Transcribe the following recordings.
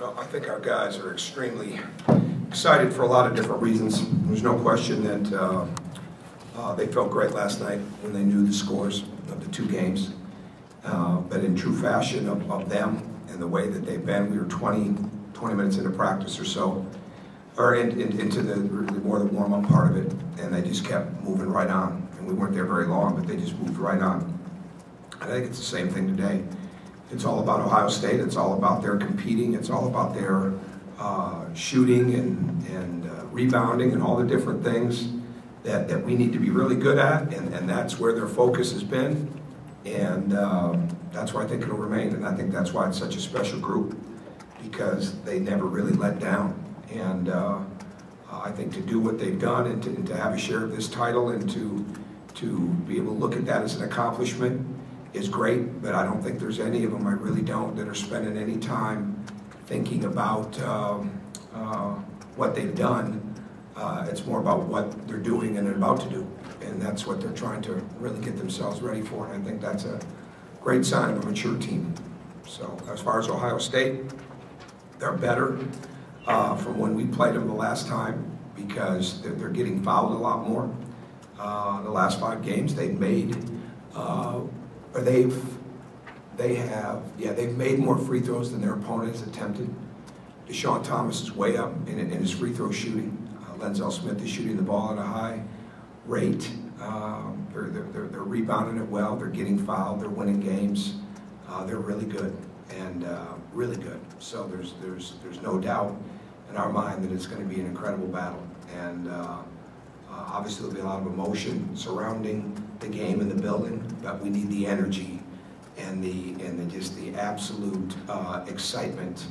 Well, I think our guys are extremely excited for a lot of different reasons. There's no question that they felt great last night when they knew the scores of the two games. But in true fashion of them and the way that they've been, we were 20 minutes into practice or so, or into the more the warm-up part of it, and they just kept moving right on. And we weren't there very long, but they just moved right on. And I think it's the same thing today. It's all about Ohio State. It's all about their competing. It's all about their shooting and rebounding and all the different things that we need to be really good at, and that's where their focus has been. And that's why I think it'll remain, and I think that's why it's such a special group, because they never really let down. And I think to do what they've done and to have a share of this title and to be able to look at that as an accomplishment is great, but I don't think there's any of them, I really don't, that are spending any time thinking about what they've done. It's more about what they're doing and they're about to do, and that's what they're trying to really get themselves ready for, and I think that's a great sign of a mature team. So as far as Ohio State, they're better from when we played them the last time, because they're getting fouled a lot more. The last 5 games they've made, they've made more free throws than their opponents attempted. Deshaun Thomas is way up in his free throw shooting. Lenzel Smith is shooting the ball at a high rate. They're rebounding it well. They're getting fouled. They're winning games. They're really good, and really good. So there's no doubt in our mind that it's going to be an incredible battle. And obviously there'll be a lot of emotion surrounding the game in the building, but we need the energy and just the absolute excitement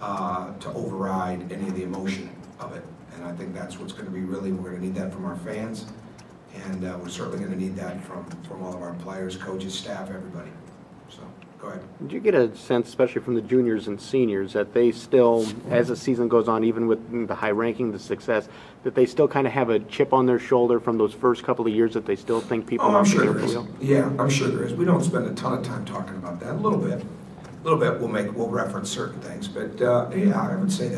to override any of the emotion of it. And I think that's what's going to be we're going to need that from our fans, and we're certainly going to need that from all of our players, coaches, staff, everybody. So, go ahead. Did you get a sense, especially from the juniors and seniors, that they still, as the season goes on, even with the high ranking, the success, that they still kind of have a chip on their shoulder from those first couple of years, that they still think people are sure there is. Yeah, I'm sure there is. We don't spend a ton of time talking about that. A little bit we'll reference certain things, but yeah, I would say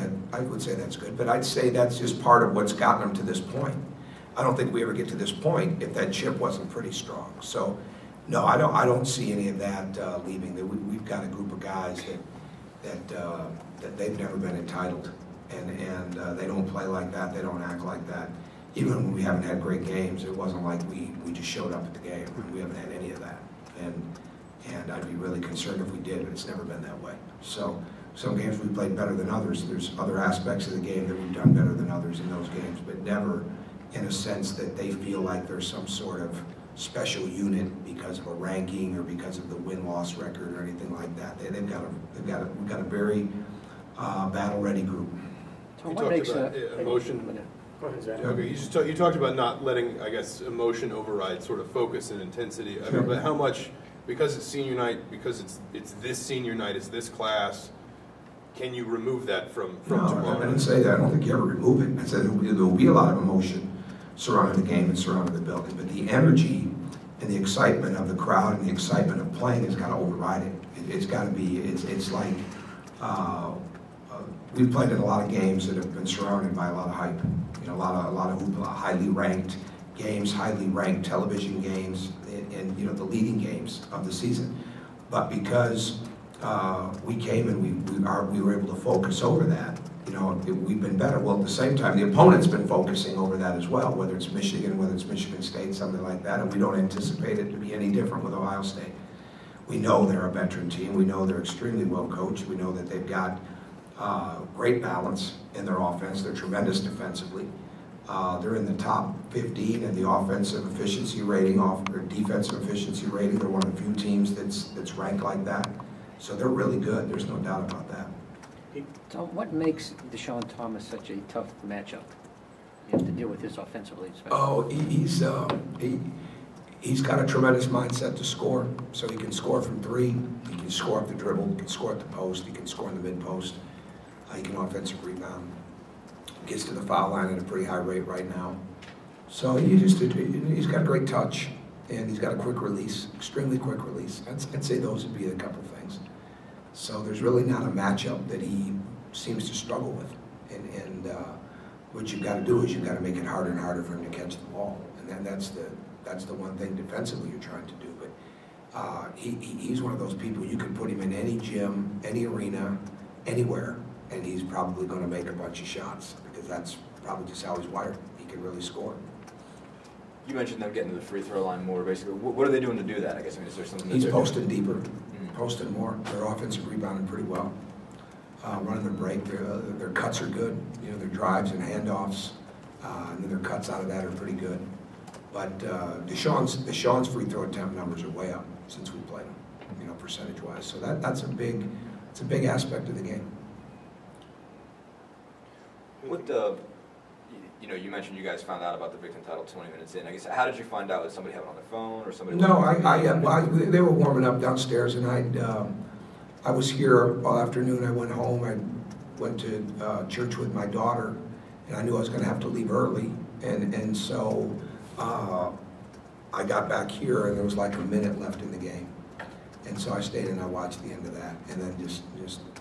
that's good. But I'd say that's just part of what's gotten them to this point. I don't think we ever get to this point if that chip wasn't pretty strong. So, no, I don't see any of that leaving. We've got a group of guys that they've never been entitled, and they don't play like that. They don't act like that. Even when we haven't had great games, it wasn't like we just showed up at the game. We haven't had any of that, and I'd be really concerned if we did, but it's never been that way. So some games we played better than others. There's other aspects of the game that we've done better than others in those games, but never in a sense that they feel like there's some sort of special unit because of a ranking or because of the win-loss record or anything like that. We've got a very battle-ready group. You talked about emotion. Go ahead, Zach. Okay, you talked about not letting, I guess, emotion override sort of focus and intensity. I mean, but how much, because it's senior night, because it's this senior night, it's this class, can you remove that from tomorrow? I didn't say that. I don't think you ever remove it. I said there will be a lot of emotion surrounding the game and surrounding the building, but the energy and the excitement of the crowd and the excitement of playing has got to override it. It's got to be. It's like we've played in a lot of games that have been surrounded by a lot of hype. You know, a lot of hoopla, highly ranked games, highly ranked television games, and you know, the leading games of the season. But because we came and we were able to focus over that, you know, we've been better. Well, at the same time, the opponent's been focusing over that as well, whether it's Michigan, whether it's Michigan State, something like that, and we don't anticipate it to be any different with Ohio State. We know they're a veteran team. We know they're extremely well coached. We know that they've got great balance in their offense. They're tremendous defensively. They're in the top 15 in the offensive efficiency rating, or defensive efficiency rating. They're one of the few teams that's ranked like that. So they're really good. There's no doubt about that. Tom, what makes Deshaun Thomas such a tough matchup? You have to deal with this offensively, especially. Oh, he's got a tremendous mindset to score. So he can score from 3. He can score up the dribble. He can score at the post. He can score in the mid post. He can offensive rebound. Gets to the foul line at a pretty high rate right now. So he's got a great touch, and he's got a quick release, extremely quick release. I'd say those would be a couple things. So there's really not a matchup that he seems to struggle with. And what you've got to do is you've got to make it harder and harder for him to catch the ball. And then that's the one thing defensively you're trying to do. But he's one of those people, you can put him in any gym, any arena, anywhere, and he's probably going to make a bunch of shots because that's probably just how he's wired. He can really score. You mentioned them getting to the free throw line more, basically. What are they doing to do that? I guess, I mean, is there something that He's they're posting doing? deeper, posting more. Their offensive rebounding pretty well. Running their break, their cuts are good. You know, their drives and handoffs, and then their cuts out of that are pretty good. But Deshaun's free throw attempt numbers are way up since we played him, you know, percentage-wise. So that's a big aspect of the game. What you know, you mentioned you guys found out about the Big Ten title 20 minutes in. I guess, how did you find out? Did somebody have it on their phone or somebody? No, they were warming up downstairs, and I was here all afternoon. I went home. I went to church with my daughter, and I knew I was going to have to leave early, and so I got back here, and there was like a minute left in the game, and so I stayed and I watched the end of that, and then just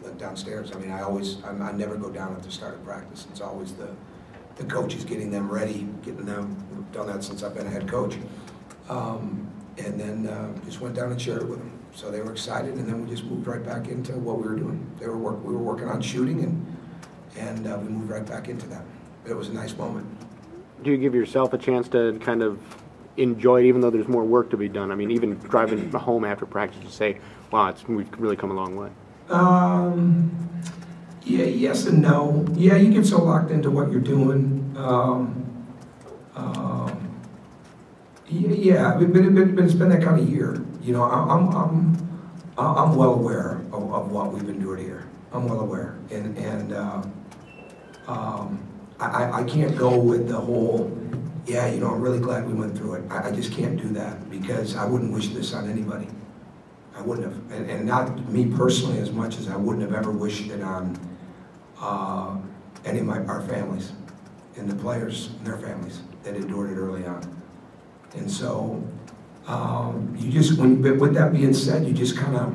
went downstairs. I mean, I never go down at the start of practice. It's always the coaches getting them ready, getting them. I've done that since I've been a head coach, and then just went down and shared it with them. So they were excited, and then we just moved right back into what we were doing. We were working on shooting, and we moved right back into that. It was a nice moment. Do you give yourself a chance to kind of enjoy it, even though there's more work to be done? I mean, even driving home after practice, you say, "Wow, we've really come a long way." Yeah, yes and no. Yeah, you get so locked into what you're doing. Yeah, but it's been that kind of year. You know, I'm well aware of what we've endured here. I'm well aware, and I can't go with the whole. Yeah, you know, I'm really glad we went through it. I just can't do that because I wouldn't wish this on anybody. I wouldn't have, and not me personally as much as I wouldn't have ever wished it on any of our families and the players and their families that endured it early on. And so you just, with that being said, you just kind of,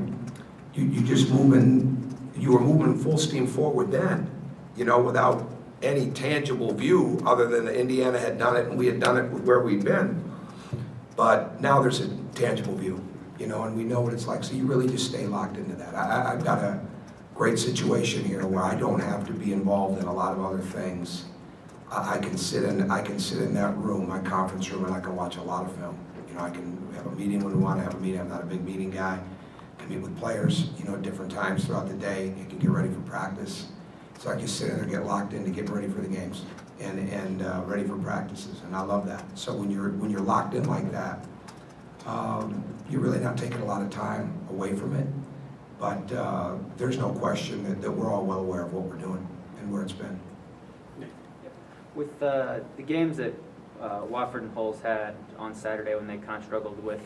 you were moving full steam forward then, you know, without any tangible view other than that Indiana had done it and we had done it with where we'd been. But now there's a tangible view, you know, and we know what it's like. So you really just stay locked into that. I've got a great situation here where I don't have to be involved in a lot of other things. I can sit in that room, my conference room, and I can watch a lot of film. You know, I can have a meeting when we want to have a meeting. I'm not a big meeting guy. I can meet with players, you know, at different times throughout the day. I can get ready for practice. So I just sit in there, get locked into getting ready for the games and ready for practices, and I love that. So when you're locked in like that, you're really not taking a lot of time away from it. But there's no question that we're all well aware of what we're doing and where it's been. With the games that Wofford and Hulls had on Saturday when they kind of struggled with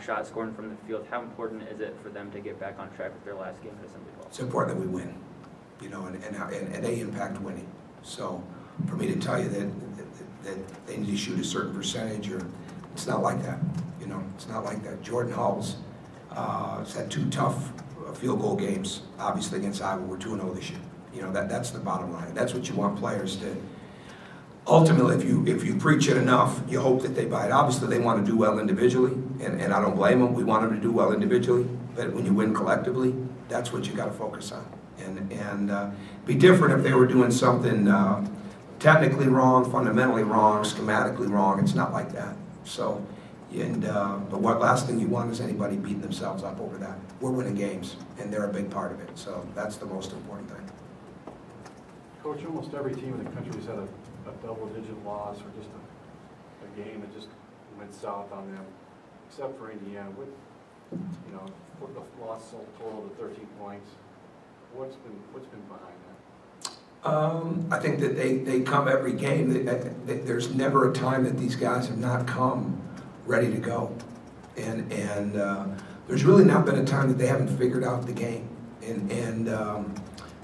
shot scoring from the field, how important is it for them to get back on track with their last game at Assembly Hall? It's important that we win, you know, and they impact winning. So for me to tell you that they need to shoot a certain percentage, or it's not like that, you know, it's not like that. Jordan Hulls has had 2 tough field goal games, obviously against Iowa. We're 2-0 this year. You know, that's the bottom line. That's what you want players to. Ultimately, if you preach it enough, you hope that they buy it. Obviously, they want to do well individually, and I don't blame them. We want them to do well individually, but when you win collectively, that's what you got to focus on. And be different if they were doing something technically wrong, fundamentally wrong, schematically wrong. It's not like that. So, but what last thing you want is anybody beating themselves up over that. We're winning games, and they're a big part of it. So that's the most important thing. Coach, almost every team in the country has had a double-digit loss or just a game that just went south on them, except for Indiana. You know, the loss total to 13 points. What's been behind that? I think that they come every game. There's never a time that these guys have not come ready to go, and there's really not been a time that they haven't figured out the game. And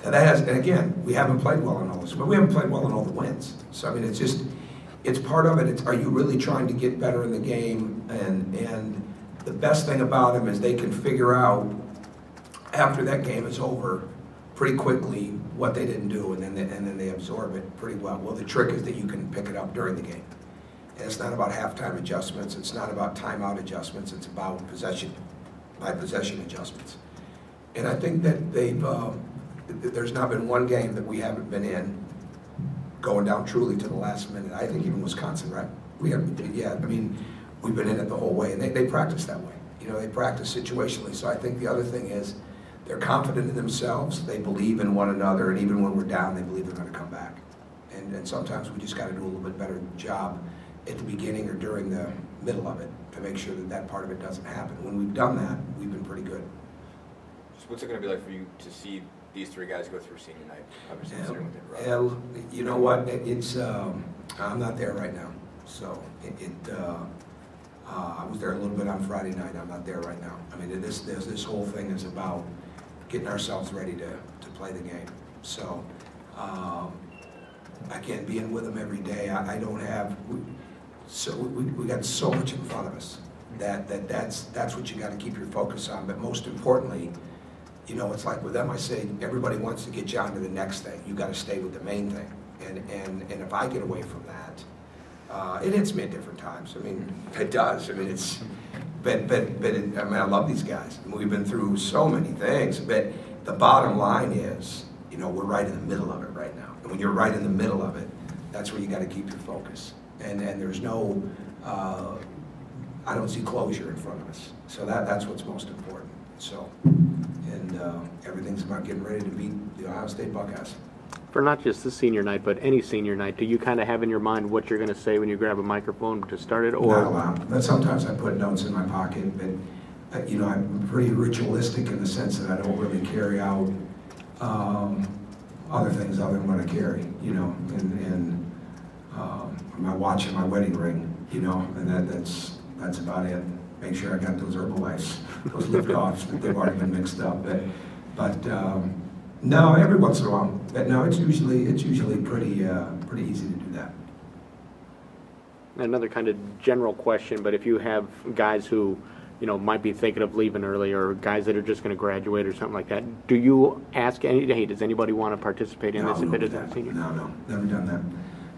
that has, and again, we haven't played well in all this, but we haven't played well in all the wins. So I mean, it's part of it. It's, are you really trying to get better in the game? And the best thing about them is they can figure out after that game is over pretty quickly what they didn't do, and then they absorb it pretty well. Well, the trick is that you can pick it up during the game. And it's not about halftime adjustments. It's not about timeout adjustments. It's about possession by possession adjustments. And I think that there's not been one game that we haven't been in going down truly to the last minute. I think even Wisconsin, right? We haven't, yeah, I mean, we've been in it the whole way, and they practice that way. You know, they practice situationally. So I think the other thing is they're confident in themselves. They believe in one another, and even when we're down, they believe they're going to come back. And sometimes we just got to do a little bit better job at the beginning or during the middle of it to make sure that that part of it doesn't happen. When we've done that, we've been pretty good. Just what's it going to be like for you to see these three guys go through senior night? Obviously, You know what? It's I'm not there right now, so I was there a little bit on Friday night. I'm not there right now. I mean, this whole thing is about getting ourselves ready to play the game. So I can't be in with them every day. I don't have. We got so much in front of us that's what you got to keep your focus on. But most importantly, you know, it's like with them, I say, everybody wants to get you on to the next thing. You got to stay with the main thing. And if I get away from that, it hits me at different times. I mean, it does. I mean, I mean, I love these guys. I mean, we've been through so many things. But the bottom line is, you know, we're right in the middle of it right now. And when you're right in the middle of it, that's where you got to keep your focus. And there's no, I don't see closure in front of us. So that's what's most important. So, and everything's about getting ready to beat the Ohio State Buckeyes. For not just the senior night, but any senior night, do you kind of have in your mind what you're going to say when you grab a microphone to start it? Or? Not allowed. But sometimes I put notes in my pocket, but you know, I'm pretty ritualistic in the sense that I don't really carry out other things other than what I carry, you know, and my watch and my wedding ring, you know, and that's about it. Make sure I got those Herbalifes, those lift-offs, that they've already been mixed up. But no, every once in a while. But no, it's usually pretty easy to do that. Another kind of general question, but if you have guys who, you know, might be thinking of leaving early, or guys that are just going to graduate or something like that, do you ask hey, does anybody want to participate in this if it isn't a senior? No, never done that.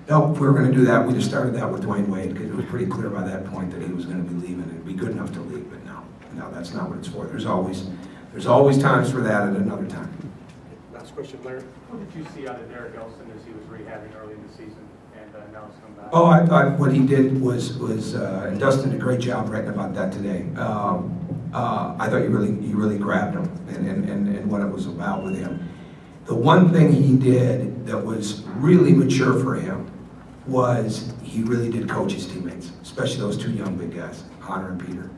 No, if we were going to do that, we just started that with Dwayne Wade, because it was pretty clear by that point that he was going to be leaving and be good enough to leave. But no, that's not what it's for. There's always times for that at another time. Last question, Larry. What did you see out of Derek Elson as he was rehabbing early in the season and now he's come back? Oh, I thought what he did was and Dustin did a great job writing about that today. I thought you really grabbed him and what it was about with him. The one thing he did that was really mature for him was he really did coach his teammates, especially those two young big guys, Hunter and Peter.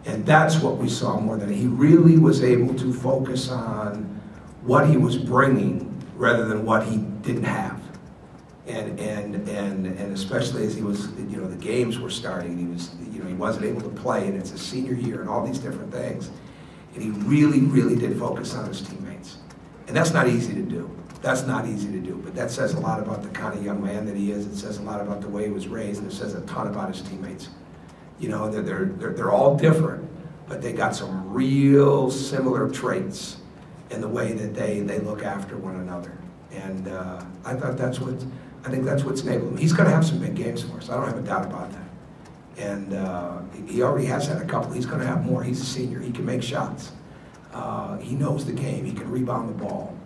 And that's what we saw more than he really was able to focus on what he was bringing rather than what he didn't have. And especially as he was, you know, the games were starting, he wasn't able to play, and it's his senior year and all these different things. And he really did focus on his teammates. And that's not easy to do. That's not easy to do, but that says a lot about the kind of young man that he is. It says a lot about the way he was raised, and it says a ton about his teammates. You know, they're all different, but they got some real similar traits in the way that they look after one another. And I think that's what's enabled him. He's going to have some big games for us. I don't have a doubt about that. And he already has had a couple. He's going to have more. He's a senior. He can make shots. He knows the game. He can rebound the ball.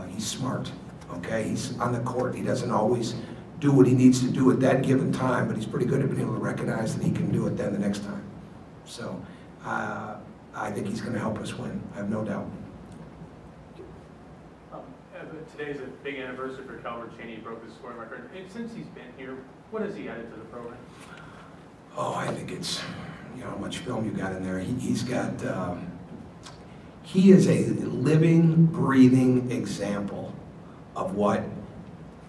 He's smart. Okay, he's on the court. He doesn't always do what he needs to do at that given time, but he's pretty good at being able to recognize that he can do it then the next time. So I think he's going to help us win. I have no doubt. Today's a big anniversary for Calvert Cheney. He broke the scoring record. And since he's been here, what has he added to the program? Oh, I think it's, you know, how much film you got in there. He's got, he is a living, breathing example of what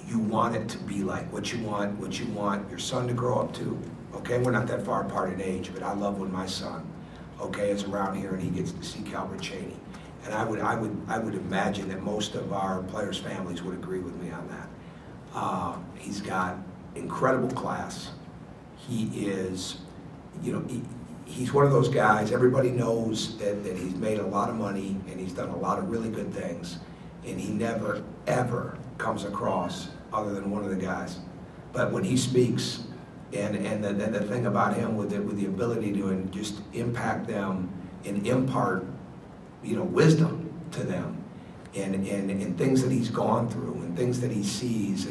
you want it to be like, what you want your son to grow up to. Okay, we're not that far apart in age, but I love when my son, okay, is around here and he gets to see Calvert Cheney. And I would imagine that most of our players' families would agree with me on that. He's got incredible class. He is, you know, he's one of those guys, everybody knows that he's made a lot of money and he's done a lot of really good things. and he never, ever comes across other than one of the guys. But when he speaks, and the thing about him with the ability to just impact them and impart, wisdom to them, and things that he's gone through, and things that he sees,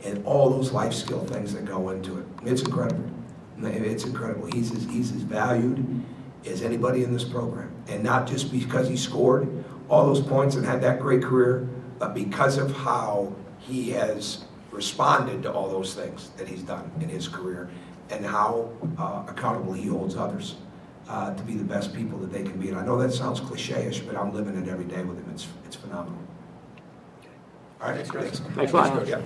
and all those life skill things that go into it. It's incredible. It's incredible. He's as valued as anybody in this program, and not just because he scored all those points and had that great career, but because of how he has responded to all those things that he's done in his career, and how accountable he holds others to be the best people that they can be. And I know that sounds cliche-ish, but I'm living it every day with him. It's phenomenal. All right, thanks. Thanks a lot. Yeah.